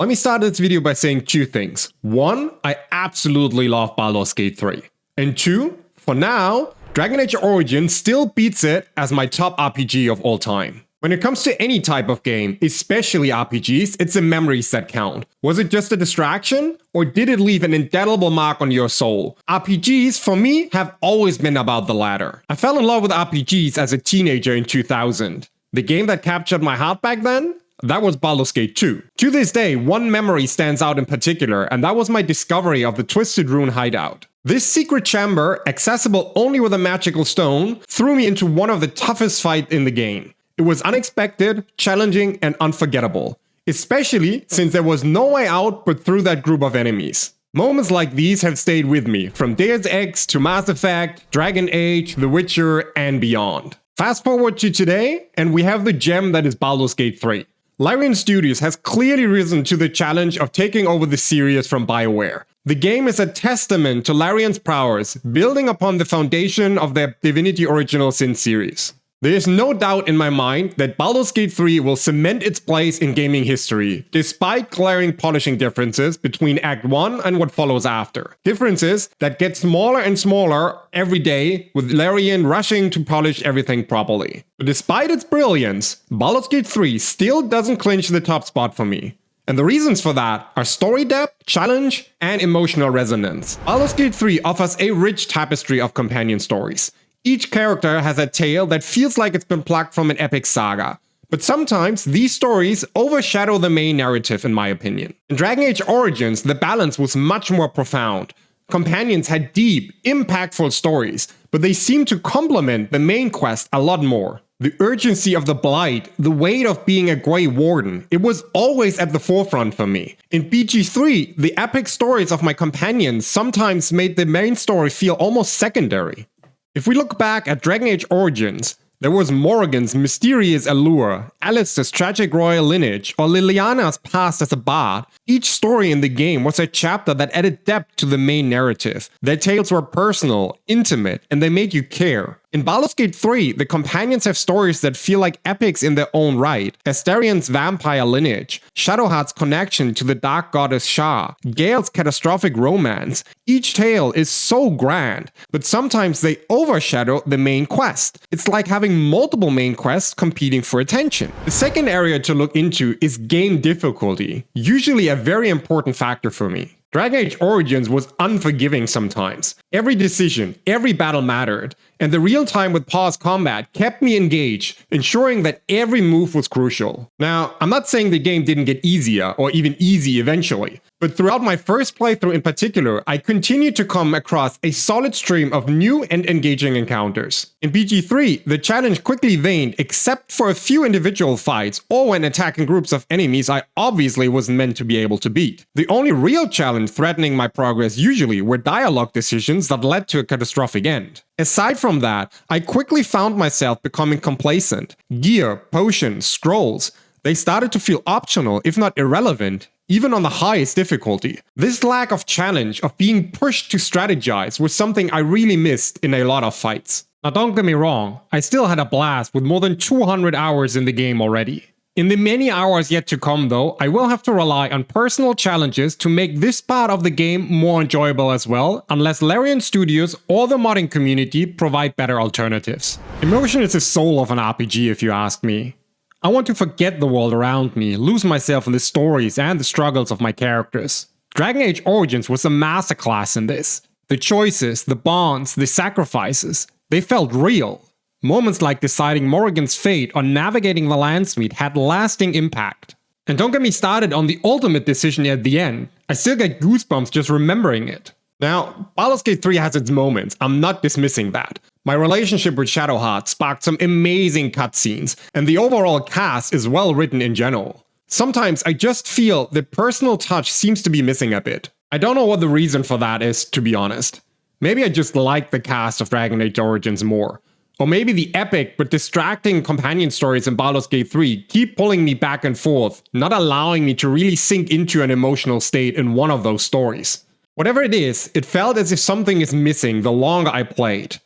Let me start this video by saying two things. One, I absolutely love Baldur's Gate 3. And two, for now, Dragon Age Origins still beats it as my top RPG of all time. When it comes to any type of game, especially RPGs, it's the memories that count. Was it just a distraction? Or did it leave an indelible mark on your soul? RPGs, for me, have always been about the latter. I fell in love with RPGs as a teenager in 2000. The game that captured my heart back then? That was Baldur's Gate 2. To this day, one memory stands out in particular, and that was my discovery of the Twisted Rune hideout. This secret chamber, accessible only with a magical stone, threw me into one of the toughest fights in the game. It was unexpected, challenging, and unforgettable, especially since there was no way out but through that group of enemies. Moments like these have stayed with me, from Deus Ex to Mass Effect, Dragon Age, The Witcher, and beyond. Fast forward to today, and we have the gem that is Baldur's Gate 3. Larian Studios has clearly risen to the challenge of taking over the series from BioWare. The game is a testament to Larian's prowess, building upon the foundation of their Divinity Original Sin series. There is no doubt in my mind that Baldur's Gate 3 will cement its place in gaming history, despite glaring polishing differences between Act 1 and what follows after. Differences that get smaller and smaller every day, with Larian rushing to polish everything properly. But despite its brilliance, Baldur's Gate 3 still doesn't clinch the top spot for me. And the reasons for that are story depth, challenge, and emotional resonance. Baldur's Gate 3 offers a rich tapestry of companion stories. Each character has a tale that feels like it's been plucked from an epic saga. But sometimes these stories overshadow the main narrative, in my opinion. In Dragon Age Origins, the balance was much more profound. Companions had deep, impactful stories, but they seemed to complement the main quest a lot more. The urgency of the Blight, the weight of being a Grey Warden, it was always at the forefront for me. In BG3, the epic stories of my companions sometimes made the main story feel almost secondary. If we look back at Dragon Age Origins, there was Morrigan's mysterious allure, Alistair's tragic royal lineage, or Liliana's past as a bard. Each story in the game was a chapter that added depth to the main narrative. Their tales were personal, intimate, and they made you care. In Baldur's Gate 3, the companions have stories that feel like epics in their own right. Astarion's vampire lineage, Shadowheart's connection to the dark goddess Shar, Gale's catastrophic romance. Each tale is so grand, but sometimes they overshadow the main quest. It's like having multiple main quests competing for attention. The second area to look into is game difficulty, usually a very important factor for me. Dragon Age Origins was unforgiving sometimes. Every decision, every battle mattered, and the real time with pause combat kept me engaged, ensuring that every move was crucial. Now, I'm not saying the game didn't get easier, or even easy eventually, but throughout my first playthrough in particular, I continued to come across a solid stream of new and engaging encounters. In BG3, the challenge quickly waned except for a few individual fights, or when attacking groups of enemies I obviously wasn't meant to be able to beat. The only real challenge threatening my progress usually were dialogue decisions that led to a catastrophic end. Aside from that, I quickly found myself becoming complacent. Gear, potions, scrolls, they started to feel optional, if not irrelevant, even on the highest difficulty. This lack of challenge, of being pushed to strategize, was something I really missed in a lot of fights. Now don't get me wrong, I still had a blast with more than 200 hours in the game already. In the many hours yet to come though, I will have to rely on personal challenges to make this part of the game more enjoyable as well, unless Larian Studios or the modding community provide better alternatives. Emotion is the soul of an RPG if you ask me. I want to forget the world around me, lose myself in the stories and the struggles of my characters. Dragon Age Origins was a masterclass in this. The choices, the bonds, the sacrifices, they felt real. Moments like deciding Morrigan's fate or navigating the Landsmeet had lasting impact. And don't get me started on the ultimate decision at the end. I still get goosebumps just remembering it. Now, Baldur's Gate 3 has its moments, I'm not dismissing that. My relationship with Shadowheart sparked some amazing cutscenes, and the overall cast is well written in general. Sometimes I just feel the personal touch seems to be missing a bit. I don't know what the reason for that is, to be honest. Maybe I just like the cast of Dragon Age Origins more. Or maybe the epic but distracting companion stories in Baldur's Gate 3 keep pulling me back and forth, not allowing me to really sink into an emotional state in one of those stories. Whatever it is, it felt as if something is missing the longer I played.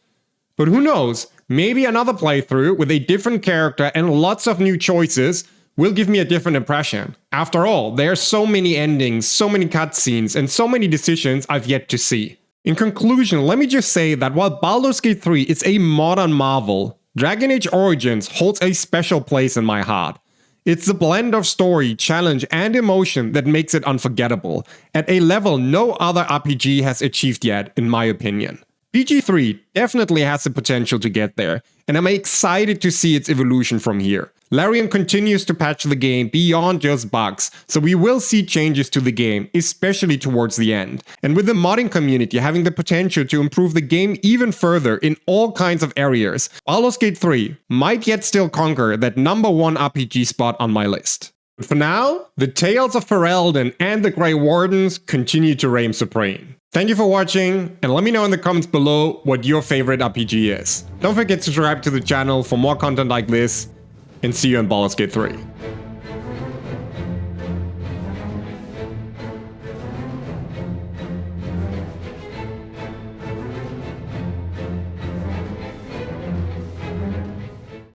But who knows, maybe another playthrough with a different character and lots of new choices will give me a different impression. After all, there are so many endings, so many cutscenes, and so many decisions I've yet to see. In conclusion, let me just say that while Baldur's Gate 3 is a modern marvel, Dragon Age Origins holds a special place in my heart. It's the blend of story, challenge, and emotion that makes it unforgettable, at a level no other RPG has achieved yet, in my opinion. BG3 definitely has the potential to get there, and I'm excited to see its evolution from here. Larian continues to patch the game beyond just bugs, so we will see changes to the game, especially towards the end. And with the modding community having the potential to improve the game even further in all kinds of areas, Baldur's Gate 3 might yet still conquer that #1 RPG spot on my list. But for now, the Tales of Ferelden and the Grey Wardens continue to reign supreme. Thank you for watching, and let me know in the comments below what your favorite RPG is. Don't forget to subscribe to the channel for more content like this, and see you in Baldur's Gate 3.